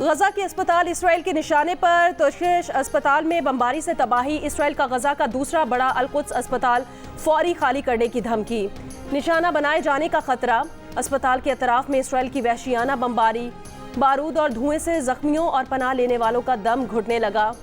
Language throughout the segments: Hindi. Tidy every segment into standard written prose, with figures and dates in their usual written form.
गजा के अस्पताल इसराइल के निशाने पर। तुर्किश अस्पताल में बमबारी से तबाही। इसराइल का गजा का दूसरा बड़ा अल-कुद्स अस्पताल फौरी खाली करने की धमकी। निशाना बनाए जाने का खतरा। अस्पताल के अतराफ में इसराइल की वहशियाना बमबारी। बारूद और धुएं से जख्मियों और पनाह लेने वालों का दम घुटने लगा।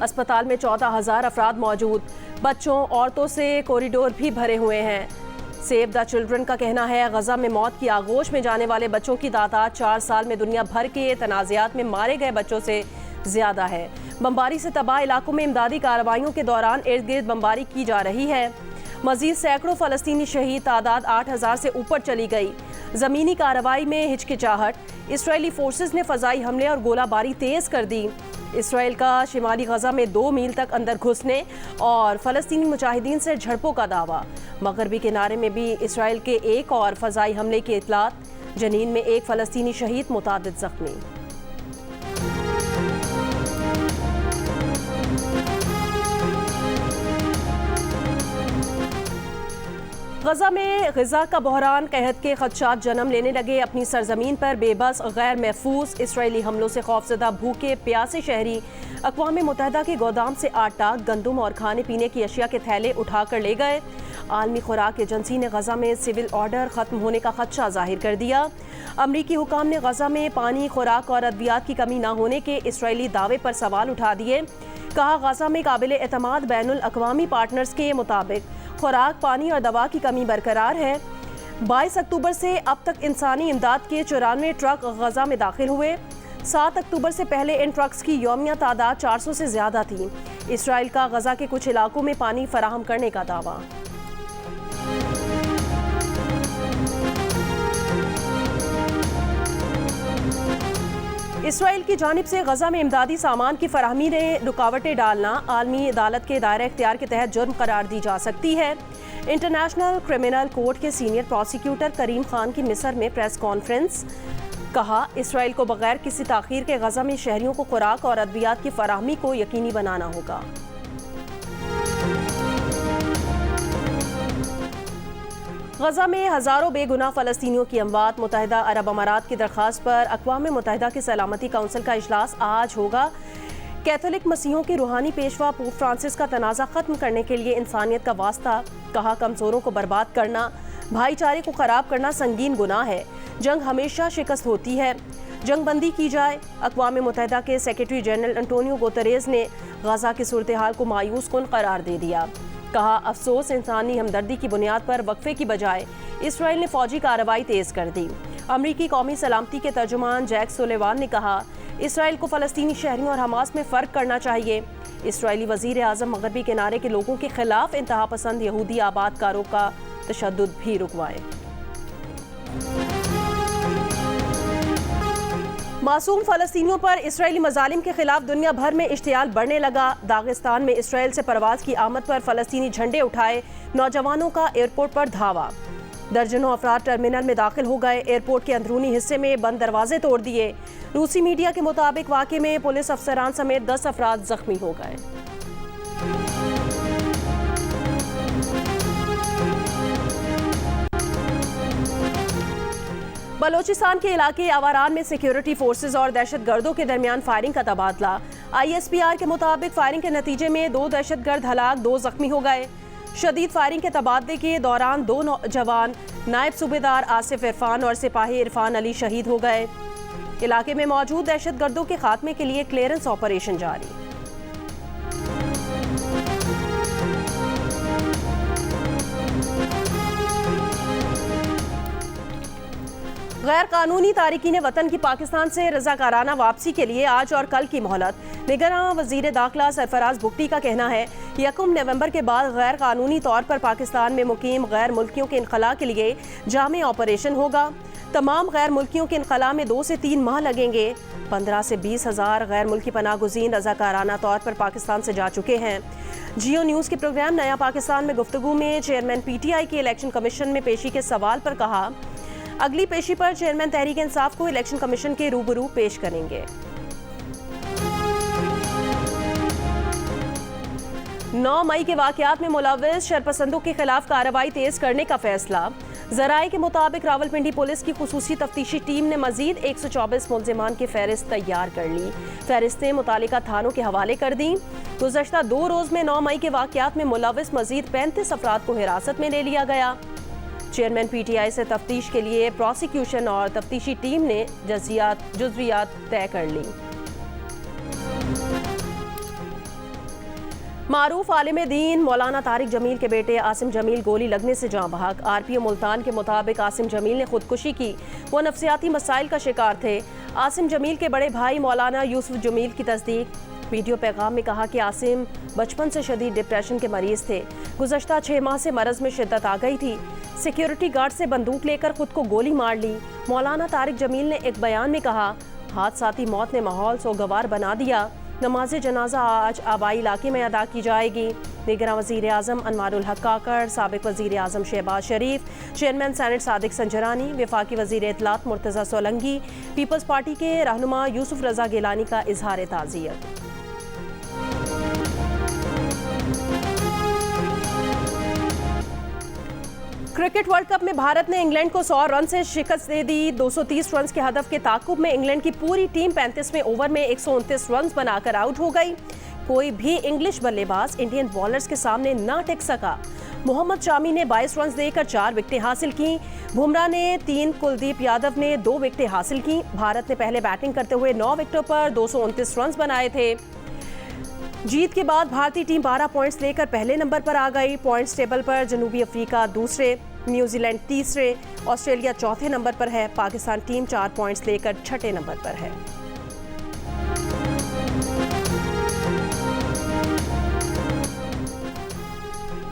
अस्पताल में 14,000 अफराद मौजूद। बच्चों औरतों से कॉरिडोर भी भरे हुए हैं। सेव द चिल्ड्रन का कहना है गजा में मौत की आगोश में जाने वाले बच्चों की तादाद 4 साल में दुनिया भर के तनाज़ात में मारे गए बच्चों से ज्यादा है। बमबारी से तबाह इलाकों में इमदादी कार्रवाइयों के दौरान इर्द गिर्द बमबारी की जा रही है। मजीद सैकड़ों फलस्तीनी शहीद, तादाद 8,000 से ऊपर चली गई। जमीनी कार्रवाई में हिचकिचाहट। इसराइली फोर्सेस ने फजाई हमले और गोलाबारी तेज कर दी। इसराइल का शिमाली गजा में 2 मील तक अंदर घुसने और फलस्तीनी मुजाहिदीन से झड़पों का दावा। मगरबी किनारे में भी इसराइल के एक और फजाई हमले की इतलात। जनीन में एक फलस्तीनी शहीद, मुतादिद जख्मी। गजा में ग़िज़ा का बहरान, कहत के खदशात जन्म लेने लगे। अपनी सरजमीन पर बेबस, गैर महफूज इसराइली हमलों से खौफजदा भूखे प्यासे शहरी अक़वाम मुत्तहिदा के गोदाम से आटा, गंदम और खाने पीने की अशिया के थैले उठा कर ले गए। आलमी खुराक एजेंसी ने गजा में सिविल ऑर्डर ख़त्म होने का खदशा जाहिर कर दिया। अमरीकी हुकाम ने गजा में पानी, खुराक और अद्वियात की कमी न होने के इसराइली दावे पर सवाल उठा दिए। कहा, गजा में काबिल एतमाद बैनुल अक़वामी पार्टनर्स के मुताबिक खुराक, पानी और दवा की कमी बरकरार है। 22 अक्टूबर से अब तक इंसानी इमदाद के 94 ट्रक गजा में दाखिल हुए। 7 अक्टूबर से पहले इन ट्रक्स की यौमिया तादाद 400 से ज़्यादा थी। इसराइल का गजा के कुछ इलाकों में पानी फराहम करने का दावा। इसराइल की जानिब से गजा में इमदादी सामान की फराहमी में रुकावटें डालना आलमी अदालत के दायरे इख्तियार के तहत जुर्म करार दी जा सकती है। इंटरनेशनल क्रिमिनल कोर्ट के सीनियर प्रोसिक्यूटर करीम खान की मिस्र में प्रेस कॉन्फ्रेंस। कहा, इसराइल को बगैर किसी ताख़ीर के गजा में शहरियों को खुराक और अद्वियात की फराहमी को यकीनी बनाना होगा। गजा में हज़ारों बेगुनाह फ़लस्तीनियों की अमवात। मुत्तहिदा अरब अमारात की दरख्वास्त पर अक़वाम मुत्तहिदा की सलामती काउंसिल का इजलास आज होगा। कैथोलिक मसीहों के रूहानी पेशवा पोप फ्रांसिस का तनाज़ा ख़त्म करने के लिए इंसानियत का वास्ता। कहा, कमज़ोरों को बर्बाद करना, भाईचारे को ख़राब करना संगीन गुनाह है। जंग हमेशा शिकस्त होती है। जंग बंदी की जाए। अक़वाम मुत्तहिदा के सेक्रेटरी जनरल एंटोनियो गुतेरेस ने गजा की सूरत हाल को मायूस कुन करार दे दिया। कहा, अफसोस, इंसानी हमदर्दी की बुनियाद पर वक्फे की बजाय इसराइल ने फौजी कार्रवाई तेज कर दी। अमरीकी कौमी सलामती के तर्जुमान जैक सुलेवान ने कहा, इसराइल को फ़लस्तीनी शहरियों और हमास में फ़र्क करना चाहिए। इसराइली वज़ीर आज़म मगरबी किनारे के लोगों के खिलाफ इंतहा पसंद यहूदी आबादकारों का तशद्दुद भी रुकवाए। मासूम फ़लस्तीनियों पर इसराइली मज़ालिम के खिलाफ दुनिया भर में इश्तियाल बढ़ने लगा। दागिस्तान में इसराइल से परवाज़ की आमद पर फ़लस्तीनी झंडे उठाए नौजवानों का एयरपोर्ट पर धावा। दर्जनों अफराद टर्मिनल में दाखिल हो गए। एयरपोर्ट के अंदरूनी हिस्से में बंद दरवाजे तोड़ दिए। रूसी मीडिया के मुताबिक वाक़े में पुलिस अफसरान समेत 10 अफराद जख्मी हो गए। बलोचिस्तान के इलाके आवारान में सिक्योरिटी फोर्सेज और दहशतगर्दों के दरमियान फायरिंग का तबादला। ISPR के मुताबिक फायरिंग के नतीजे में 2 दहशतगर्द हलाक, 2 जख्मी हो गए। शदीद फायरिंग के तबादले के दौरान 2 नौजवान नायब सूबेदार आसिफ इरफान और सिपाही इरफान अली शहीद हो गए। इलाके में मौजूद दहशतगर्दों के खात्मे के लिए क्लियरेंस ऑपरेशन जारी। गैर कानूनी तारिकीन वतन की पाकिस्तान से रज़ाकाराना वापसी के लिए आज और कल की मोहलत। निगरान वज़ीर दाखिला सरफराज भुट्टी का कहना है कि 1 नवंबर के बाद गैर कानूनी तौर पर पाकिस्तान में मुकीम गैर मुल्कियों के इनखला के लिए जामे ऑपरेशन होगा। तमाम गैर मुल्कियों के इनखला में 2 से 3 माह लगेंगे। 15 से 20 हज़ार गैर मुल्की पनाह गुज़ीन रज़ाकाराना तौर पर पाकिस्तान से जा चुके हैं। जियो न्यूज़ के प्रोग्राम नया पाकिस्तान में गुफ्तगू में चेयरमैन PTI के इलेक्शन कमीशन में पेशी के सवाल पर कहा, अगली पेशी पर चेयरमैन तहरीक इंसाफ को इलेक्शन कमीशन के रूबरू पेश करेंगे। 9 मई के वाकयात में मुलव्विस शरपसंदों के खिलाफ कार्रवाई तेज करने का फैसला। जराये के मुताबिक रावलपिंडी पुलिस की खुसूसी तफ्तीशी टीम ने मजीद 124 मुल्जिमान की फहरिस्त तैयार कर ली। फहरिस्तें मुतालिका थानों के हवाले कर दी। गुज़श्ता 2 रोज़ में 9 मई के वाकयात में मुलव्विस मजीद 35 अफराद को हिरासत में ले लिया गया। चेयरमैन PTI से तफ्तीश के लिए प्रोसिक्यूशन और तफ्तीशी टीम ने जुज़वियात तय कर ली। मारूफ आलिम दीन मौलाना तारिक जमील के बेटे आसिम जमील गोली लगने से जाँ बहक। RPO मुल्तान के मुताबिक आसिम जमील ने खुदकुशी की। वो नफ्सियाती मसाइल का शिकार थे। आसिम जमील के बड़े भाई मौलाना यूसुफ जमील की तस्दीक। वीडियो पैगाम में कहा कि आसिम बचपन से शदीद डिप्रेशन के मरीज थे। गुज़श्ता 6 माह से मरज में शिद्दत आ गई थी। सिक्योरिटी गार्ड से बंदूक लेकर खुद को गोली मार ली। मौलाना तारिक जमील ने एक बयान में कहा, हादसाती मौत ने माहौल सोगवार बना दिया। नमाज जनाजा आज आबाई इलाके में अदा की जाएगी। निगरान वज़ीर आज़म अनवारुल हक काकड़, साबिक़ वज़ीर आज़म शहबाज शरीफ, चेयरमैन सेनेट सादिक संजरानी, वफाकी वज़ीर इत्तलात मुर्तज़ा सोलंकी, पीपल्स पार्टी के रहनुमा यूसुफ रज़ा गिलानी का इजहार ताज़ियत। क्रिकेट वर्ल्ड कप में भारत ने इंग्लैंड को 100 रन से शिकस्त दे दी। 230 रन के हदफ के ताकुब में इंग्लैंड की पूरी टीम 35वें ओवर में 129 रन बनाकर आउट हो गई। कोई भी इंग्लिश बल्लेबाज इंडियन बॉलर्स के सामने ना टिक सका। मोहम्मद शामी ने 22 रन देकर 4 विकेटें हासिल की। बुमराह ने 3, कुलदीप यादव ने 2 विकेटें हासिल की। भारत ने पहले बैटिंग करते हुए 9 विकेटों पर 229 रन बनाए थे। जीत के बाद भारतीय टीम 12 पॉइंट्स लेकर पहले नंबर पर आ गई। पॉइंट्स टेबल पर जनूबी अफ्रीका दूसरे, न्यूजीलैंड तीसरे, ऑस्ट्रेलिया चौथे नंबर पर है। पाकिस्तान टीम 4 पॉइंट्स लेकर छठे नंबर पर है।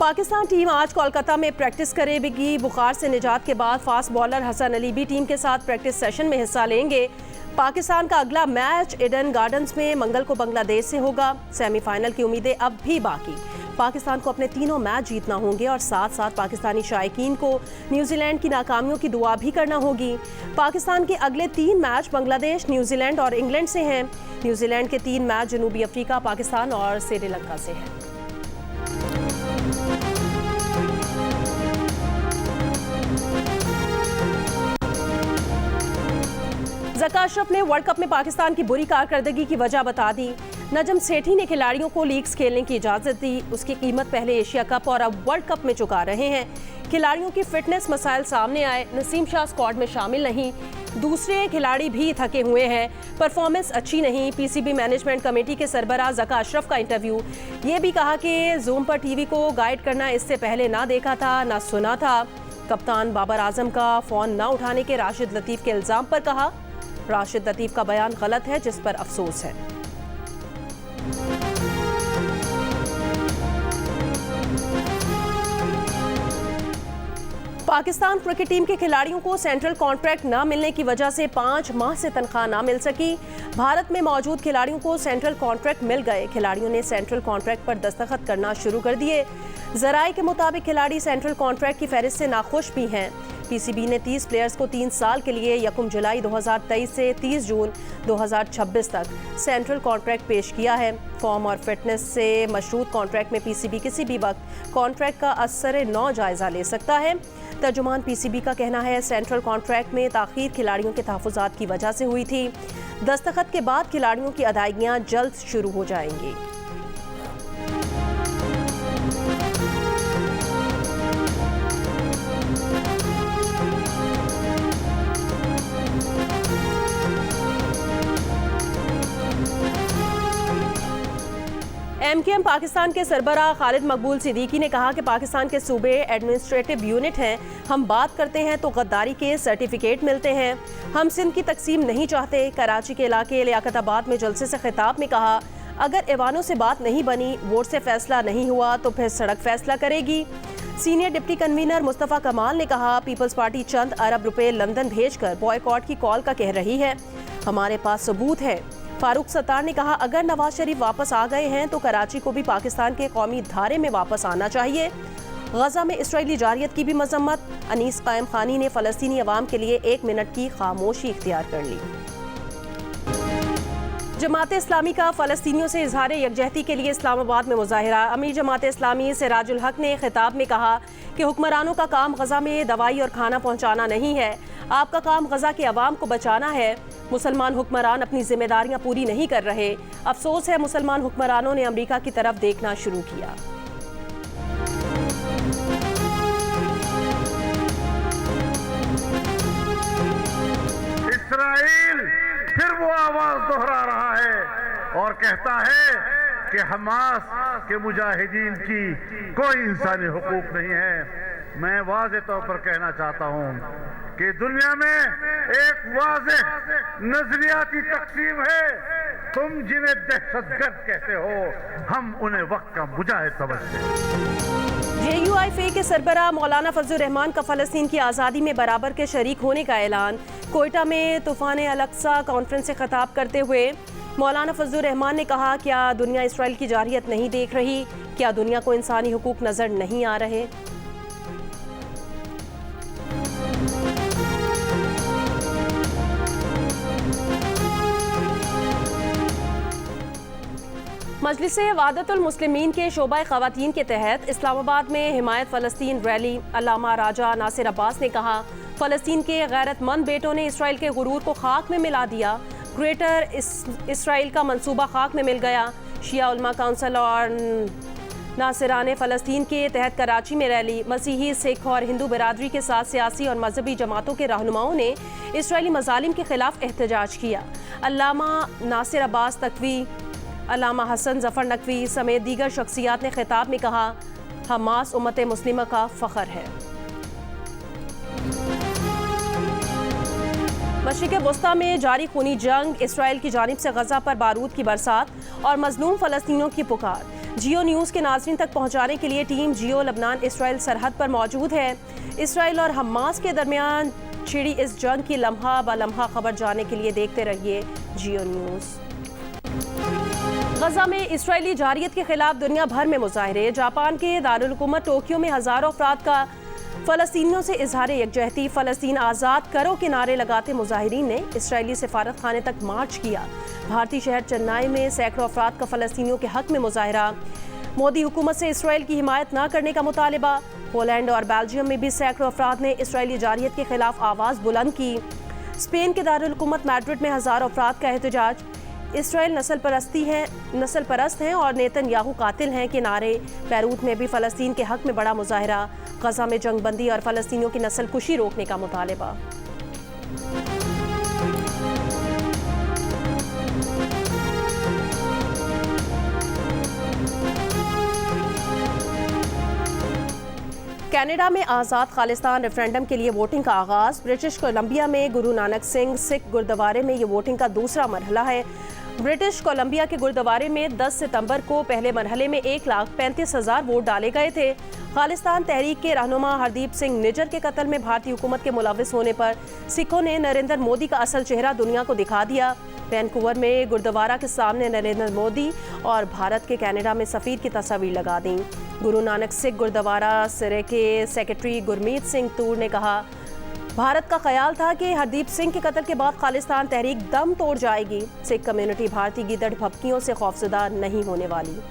पाकिस्तान टीम आज कोलकाता में प्रैक्टिस करेगी। बुखार से निजात के बाद फास्ट बॉलर हसन अली भी टीम के साथ प्रैक्टिस सेशन में हिस्सा लेंगे। पाकिस्तान का अगला मैच ईडन गार्डन्स में मंगल को बांग्लादेश से होगा। सेमीफाइनल की उम्मीदें अब भी बाकी। पाकिस्तान को अपने तीनों मैच जीतना होंगे और साथ साथ पाकिस्तानी शायकीन को न्यूजीलैंड की नाकामियों की दुआ भी करना होगी। पाकिस्तान के अगले 3 मैच बांग्लादेश, न्यूजीलैंड और इंग्लैंड से हैं। न्यूजीलैंड के 3 मैच जनूबी अफ्रीका, पाकिस्तान और श्रीलंका से हैं। ज़का अशरफ ने वर्ल्ड कप में पाकिस्तान की बुरी कारकर्दगी की वजह बता दी। नजम सेठी ने खिलाड़ियों को लीग्स खेलने की इजाज़त दी। उसकी कीमत पहले एशिया कप और अब वर्ल्ड कप में चुका रहे हैं। खिलाड़ियों की फिटनेस मसाइल सामने आए। नसीम शाह स्क्वाड में शामिल नहीं। दूसरे खिलाड़ी भी थके हुए हैं। परफॉर्मेंस अच्छी नहीं। PCB मैनेजमेंट कमेटी के सरबराह ज़का अशरफ का इंटरव्यू। ये भी कहा कि जूम पर टीवी को गाइड करना इससे पहले ना देखा था ना सुना था। कप्तान बाबर आजम का फ़ोन ना उठाने के राशिद लतीफ़ के इल्ज़ाम पर कहा, राशिद लतीफ़ का बयान गलत है जिस पर अफसोस है। पाकिस्तान क्रिकेट टीम के खिलाड़ियों को सेंट्रल कॉन्ट्रैक्ट न मिलने की वजह से 5 माह से तनख्वाह न मिल सकी। भारत में मौजूद खिलाड़ियों को सेंट्रल कॉन्ट्रैक्ट मिल गए। खिलाड़ियों ने सेंट्रल कॉन्ट्रैक्ट पर दस्तखत करना शुरू कर दिए। जराये के मुताबिक खिलाड़ी सेंट्रल कॉन्ट्रैक्ट की फहरिस्त से नाखुश भी हैं। PCB ने 30 प्लेयर्स को 3 साल के लिए 1 जुलाई 2023 से 30 जून 2026 तक सेंट्रल कॉन्ट्रैक्ट पेश किया है। फॉर्म और फिटनेस से मशरूत कॉन्ट्रैक्ट में PCB किसी भी वक्त कॉन्ट्रैक्ट का असर नौ जायजा ले सकता है। तर्जुमान PCB का कहना है, सेंट्रल कॉन्ट्रैक्ट में ताख़ीर खिलाड़ियों के तहफ़्फ़ुज़ात की वजह से हुई थी। दस्तखत के बाद खिलाड़ियों की अदायगियाँ जल्द शुरू हो जाएंगी। MKM पाकिस्तान के सरबराह खालिद मकबूल सिद्दीकी ने कहा कि पाकिस्तान के सूबे एडमिनिस्ट्रेटिव यूनिट हैं। हम बात करते हैं तो गद्दारी के सर्टिफिकेट मिलते हैं। हम सिंध की तकसीम नहीं चाहते। कराची के इलाके लियाकताबाद में जलसे से खिताब में कहा, अगर ऐवानों से बात नहीं बनी, वोट से फैसला नहीं हुआ तो फिर सड़क फैसला करेगी। सीनियर डिप्टी कन्वीनर मुस्तफ़ा कमाल ने कहा, पीपल्स पार्टी चंद अरब रुपए लंदन भेजकर बॉयकॉट की कॉल का कह रही है। हमारे पास सबूत है। फारूक सत्तार ने कहा, अगर नवाज शरीफ वापस आ गए हैं तो कराची को भी पाकिस्तान के कौमी धारे में वापस आना चाहिए। गजा में इसराइली जारियत की भी मजम्मत। अनीस कायम खानी ने फ़लस्तीनी अवाम के लिए 1 मिनट की खामोशी इख्तियार कर ली। जमात इस्लामी का फ़लस्तीनियों से इजहार यकजहती के लिए इस्लामाबाद में मुजाहिरा। अमीर जमात इस्लामी सिराजुल हक ने खिताब में कहा कि हुक्मरानों का काम गज़ा में दवाई और खाना पहुँचाना नहीं है, आपका काम गज़ा के अवाम को बचाना है। मुसलमान हुक्मरान अपनी जिम्मेदारियाँ पूरी नहीं कर रहे। अफसोस है मुसलमान हुक्मरानों ने अमरीका की तरफ देखना शुरू किया। इस्राइल फिर वो आवाज दोहरा रहा है और कहता है कि हमास के मुजाहिदीन की कोई इंसानी हुकूक नहीं है। मैं वाज़ेह तौर पर कहना चाहता हूँ कि दुनिया में एक वाज़ेह नजरियाती तकसीम है। तुम जिन्हें दहशतगर्द कहते हो, हम उन्हें वक्त का मुजाहिद समझते हैं। JUIF के सरबराह मौलाना फजलुर रहमान का फ़लस्तीन की आज़ादी में बराबर के शरीक होने का ऐलान। कोयटा में तूफ़ान अल-अक्सा कॉन्फ्रेंस से खिताब करते हुए मौलाना फजलुर रहमान ने कहा, क्या दुनिया इसराइल की जारहियत नहीं देख रही? क्या दुनिया को इंसानी हुकूक नज़र नहीं आ रहे? मजलिस वादतुल मुस्लिमीन के शोबा ख़वातीन के तहत इस्लामाबाद में हिमायत फ़लस्तीन रैली। अल्लामा राजा नासिर अब्बास ने कहा, फ़लस्तीन के गैरतमंद बेटों ने इसराइल के गुरूर को खाक में मिला दिया। ग्रेटर इसराइल का मंसूबा खाक में मिल गया। शिया उलमा काउंसिल और नासिरान फ़लस्तीन के तहत कराची में रैली। मसीही, सिख और हिंदू बिरादरी के साथ सियासी और मजहबी जमातों के रहनुमाओं ने इसराइली मजालिम के खिलाफ एहतजाज किया। अल्लामा नासिर अब्बास तकवी, अल्लामा हसन जफर नकवी समेत दीगर शख्सियात ने खिताब में कहा, हमास उम्मत मुस्लिमा का फ़ख्र है। मशरिक़ वस्ता में जारी खूनी जंग, इसराइल की जानिब से गज़ा पर बारूद की बरसात और मजलूम फ़लस्तीनियों की पुकार। जियो न्यूज़ के नाज़रीन तक पहुँचाने के लिए टीम जियो लबनान इसराइल सरहद पर मौजूद है। इसराइल और हमास के दरमियान छिड़ी इस जंग की लम्हा ब लम्हा खबर जानने के लिए देखते रहिए जियो न्यूज़। गज़ा में इसराइली जारियत के खिलाफ दुनिया भर में मुजाहरे। जापान के दारुल हुकूमत टोक्यो में हज़ारों अफराद का फ़लस्तीनियों से इजहार यकजहती, फ़लस्तीन आज़ाद करो के नारे लगाते मुजाहिरीन ने इसराइली सिफारत खाने तक मार्च किया। भारतीय शहर चेन्नई में सैकड़ों अफराद का फ़लस्तीनियों के हक में मुजाहरा। मोदी हुकूमत से इसराइल की हिमायत न करने का मुतालबा। पोलैंड और बेल्जियम में भी सैकड़ों अफराद ने इसराइली जारियत के खिलाफ आवाज़ बुलंद की। स्पेन के दारुल हुकूमत मैड्रिड में हज़ारों अफराद का एहतजाज। इसराइल नस्ल परस्त हैं और नेतन्याहू कातिल हैं के नारे। बैरूत में भी फ़लस्तीन के हक में बड़ा मुजाहरा। गज़ा में जंगबंदी और फ़लस्तीनियों की नस्ल कुशी रोकने का मुतालबा। कनाडा में आज़ाद खालिस्तान रेफरेंडम के लिए वोटिंग का आगाज़। ब्रिटिश कोलंबिया में गुरु नानक सिंह सिख गुरुद्वारे में ये वोटिंग का दूसरा मरहला है। ब्रिटिश कोलंबिया के गुरुद्वारे में 10 सितंबर को पहले मरहले में 1,35,000 वोट डाले गए थे। खालिस्तान तहरीक के रहनुमा हरदीप सिंह निज्जर के कत्ल में भारतीय हुकूमत के मुलविस होने पर सिखों ने नरेंद्र मोदी का असल चेहरा दुनिया को दिखा दिया। वैनकूवर में गुरुद्वारा के सामने नरेंद्र मोदी और भारत के कनाडा में सफ़ीर की तस्वीर लगा दी। गुरु नानक सिख गुरुद्वारा सिरे के सेक्रेटरी गुरमीत सिंह तूर ने कहा, भारत का ख्याल था कि हरदीप सिंह के कत्ल के बाद खालिस्तान तहरीक दम तोड़ जाएगी। सिख कम्युनिटी भारतीय गिदड़ भपकियों से खौफजदा नहीं होने वाली।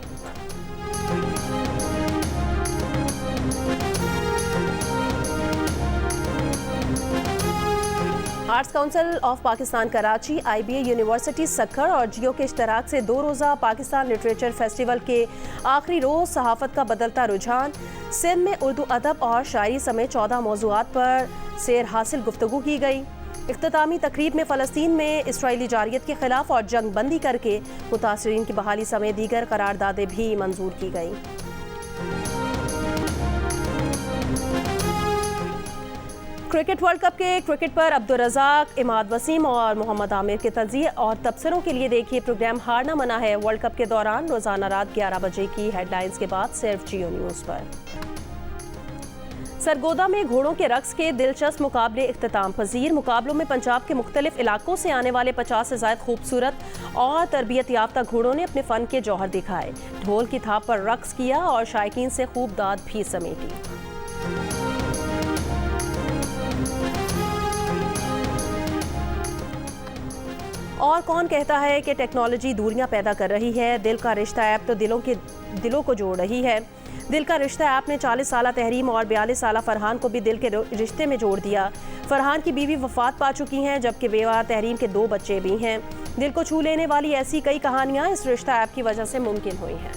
Arts council of Pakistan Karachi, IBA university Sukkur और जियो के इश्तराक से 2 रोज़ा पाकिस्तान लिटरेचर फेस्टिवल के आखिरी रोज़ सहाफ़त का बदलता रुझान। सिंध में उर्दू अदब और शायरी समेत 14 मौज़ूआत पर सेर हासिल गुफ्तगू की गई। इख्तितामी तकरीब में फ़लस्तीन में इसराइली जारियत के खिलाफ और जंग बंदी करके मुतासरीन की बहाली समेत दीगर करारदादें भी मंजूर की गईं। क्रिकेट वर्ल्ड कप के क्रिकेट पर अब्दुल रज़ाक, इमाद वसीम और मोहम्मद आमिर के तज़िये और तबसरों के लिए देखिए प्रोग्राम हारना मना है वर्ल्ड कप के दौरान रोज़ाना रात 11 बजे की हेडलाइंस के बाद सिर्फ जियो न्यूज़ पर। सरगोदा में घोड़ों के रक्स के दिलचस्प मुकाबले इख्तिताम पजीर। मुकाबलों में पंजाब के मुख्तलिफ इलाकों से आने वाले 50 से ज़ायद खूबसूरत और तरबियत याफ्ता घोड़ों ने अपने फ़न के जौहर दिखाए। ढोल की थाप पर रक्स किया और शायकीन से खूब दाद भी समेटी। और कौन कहता है कि टेक्नोलॉजी दूरियां पैदा कर रही है। दिल का रिश्ता ऐप तो दिलों को जोड़ रही है। दिल का रिश्ता ऐप ने 40 साला तहरीम और 42 साला फरहान को भी दिल के रिश्ते में जोड़ दिया। फरहान की बीवी वफात पा चुकी हैं, जबकि बेवा तहरीम के 2 बच्चे भी हैं। दिल को छू लेने वाली ऐसी कई कहानियां इस रिश्ता ऐप की वजह से मुमकिन हुई हैं।